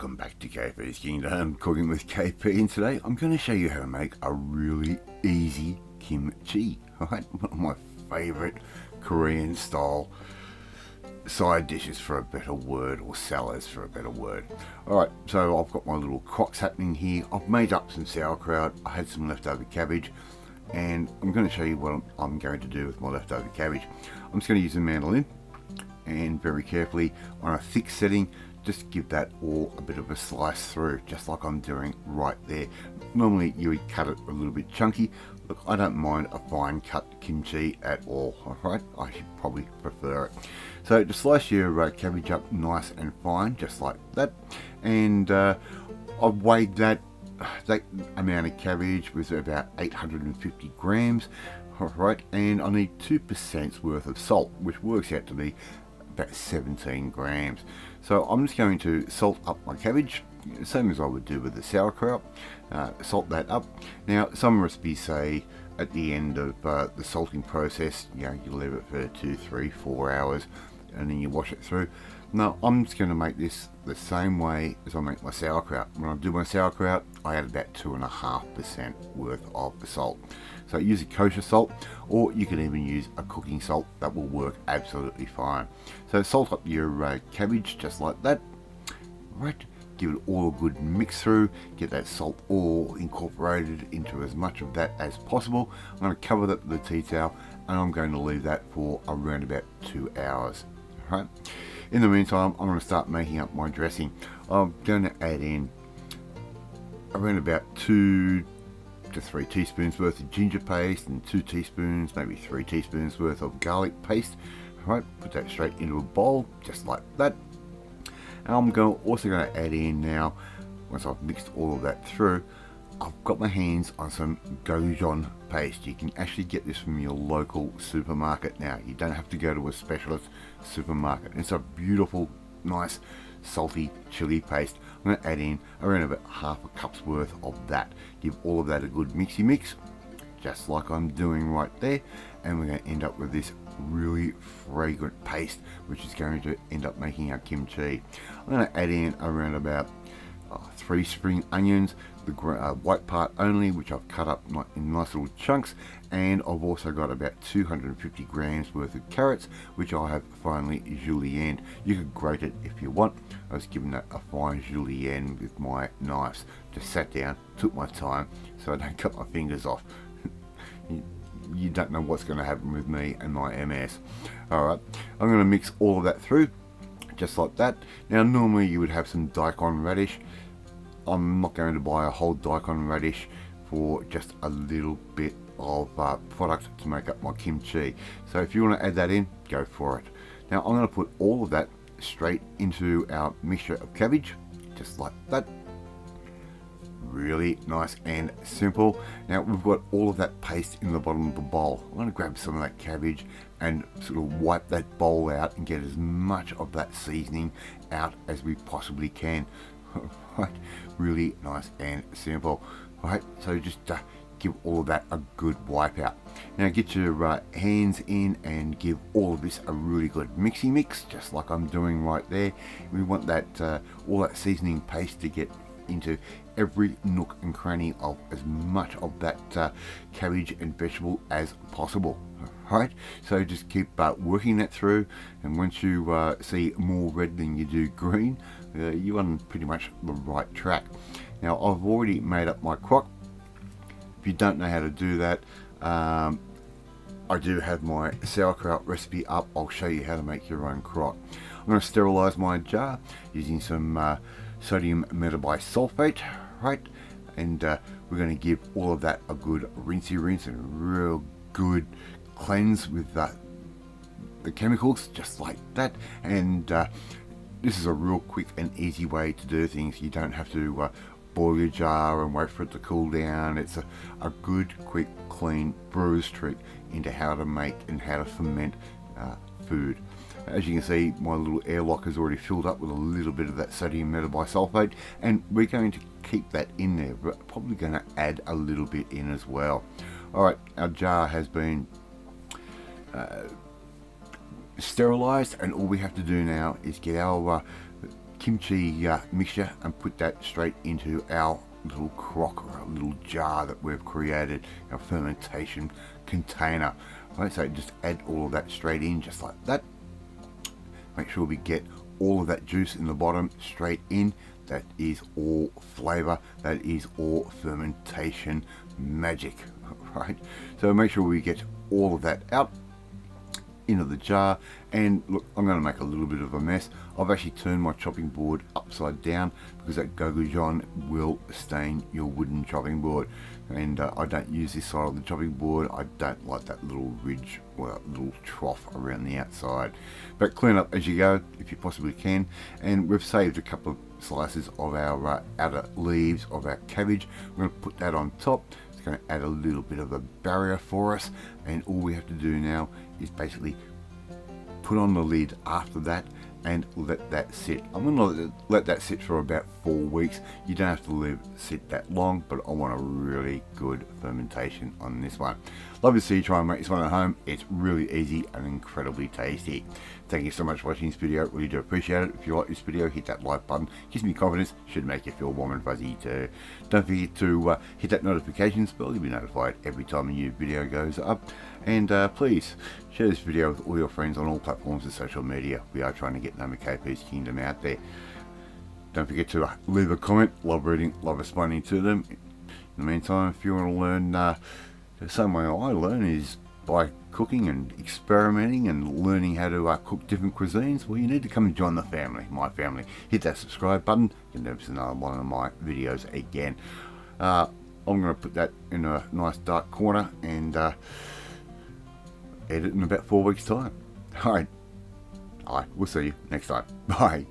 Welcome back to KP's Kingdom, cooking with KP, and today I'm going to show you how to make a really easy kimchi. Alright, one of my favourite Korean style side dishes for a better word, or salads for a better word. Alright, so I've got my little crocks happening here. I've made up some sauerkraut, I had some leftover cabbage, and I'm going to show you what I'm going to do with my leftover cabbage. I'm just going to use a mandolin and very carefully on a thick setting just give that all a bit of a slice through, just like I'm doing right there. Normally you would cut it a little bit chunky. Look, I don't mind a fine cut kimchi at all. Alright, I should probably prefer it. So to slice your cabbage up nice and fine, just like that, and I've weighed that amount of cabbage with about 850 grams. Alright, and I need 2% worth of salt, which works out to be about 17 grams. So I'm just going to salt up my cabbage, same as I would do with the sauerkraut. Salt that up. Now some recipes say at the end of the salting process, you leave it for 2, 3, 4 hours and then you wash it through. No, I'm just going to make this the same way as I make my sauerkraut. When I do my sauerkraut, I add about 2.5% worth of the salt. So use a kosher salt, or you can even use a cooking salt. That will work absolutely fine. So salt up your cabbage just like that. Right, give it all a good mix through. Get that salt all incorporated into as much of that as possible. I'm going to cover that with a tea towel, and I'm going to leave that for around about 2 hours. Right. In the meantime, I'm going to start making up my dressing. I'm going to add in around about 2 to 3 teaspoons worth of ginger paste and 2 teaspoons, maybe 3 teaspoons worth of garlic paste. Alright, put that straight into a bowl, just like that. And I'm also going to add in now, once I've mixed all of that through, I've got my hands on some Gochujang paste. You can actually get this from your local supermarket now. You don't have to go to a specialist supermarket. It's a beautiful, nice, salty chili paste. I'm going to add in around about half a cup's worth of that. Give all of that a good mixy mix, just like I'm doing right there. And we're going to end up with this really fragrant paste, which is going to end up making our kimchi. I'm going to add in around about 3 spring onions, the white part only, which I've cut up in nice little chunks, and I've also got about 250 grams worth of carrots, which I have finely julienned. You could grate it if you want. I was giving that a fine julienne with my knives. Just sat down, took my time, so I don't cut my fingers off. You don't know what's going to happen with me and my MS. Alright, I'm going to mix all of that through, just like that. Now normally you would have some daikon radish. I'm not going to buy a whole daikon radish for just a little bit of product to make up my kimchi. So if you want to add that in, go for it. Now I'm going to put all of that straight into our mixture of cabbage, just like that. Really nice and simple. Now we've got all of that paste in the bottom of the bowl. I'm going to grab some of that cabbage and sort of wipe that bowl out and get as much of that seasoning out as we possibly can. Right, really nice and simple. Right, so just give all of that a good wipe out. Now get your hands in and give all of this a really good mixy mix, just like I'm doing right there. We want that all that seasoning paste to get into every nook and cranny of as much of that cabbage and vegetable as possible. Right, so just keep working that through, and once you see more red than you do green, you're on pretty much the right track. Now I've already made up my crock. If you don't know how to do that, I do have my sauerkraut recipe up. I'll show you how to make your own crock. I'm going to sterilize my jar using some sodium metabisulfate, right? And we're going to give all of that a good rinsey rinse and a real good cleanse with the chemicals, just like that. And this is a real quick and easy way to do things. You don't have to boil your jar and wait for it to cool down. It's a good, quick, clean brewer's trick into how to make and how to ferment food. As you can see, my little airlock is already filled up with a little bit of that sodium metabisulfate, and we're going to keep that in there, but probably going to add a little bit in as well. Alright, our jar has been sterilized, and all we have to do now is get our kimchi mixture and put that straight into our little crock or a little jar that we've created, our fermentation container. Right, so just add all of that straight in just like that. Make sure we get all of that juice in the bottom straight in. That is all flavor, that is all fermentation magic, right? So make sure we get all of that out into the jar. And look, I'm going to make a little bit of a mess. I've actually turned my chopping board upside down because that gochujang will stain your wooden chopping board, and I don't use this side of the chopping board. I don't like that little ridge or that little trough around the outside, but clean up as you go if you possibly can. And we've saved a couple of slices of our outer leaves of our cabbage. We're going to put that on top. It's going to add a little bit of a barrier for us, and all we have to do now is basically put on the lid after that and let that sit. I'm going to let that sit for about 4 weeks. You don't have to sit that long, but I want a really good fermentation on this one. Love to see you try and make this one at home. It's really easy and incredibly tasty. Thank you so much for watching this video. Really do appreciate it. If you like this video, hit that like button. Gives me confidence. Should make you feel warm and fuzzy too. Don't forget to hit that notifications bell. You'll be notified every time a new video goes up. And please share this video with all your friends on all platforms of social media. We are trying to get known KP's Kingdom out there. Don't forget to leave a comment. Love reading, love responding to them. In the meantime, if you want to learn, the same way I learn is by cooking and experimenting and learning how to cook different cuisines. Well, you need to come and join the family, my family. Hit that subscribe button. You can never miss another one of my videos again. I'm going to put that in a nice dark corner and edit in about 4 weeks time. Alright, we'll see you next time. Bye.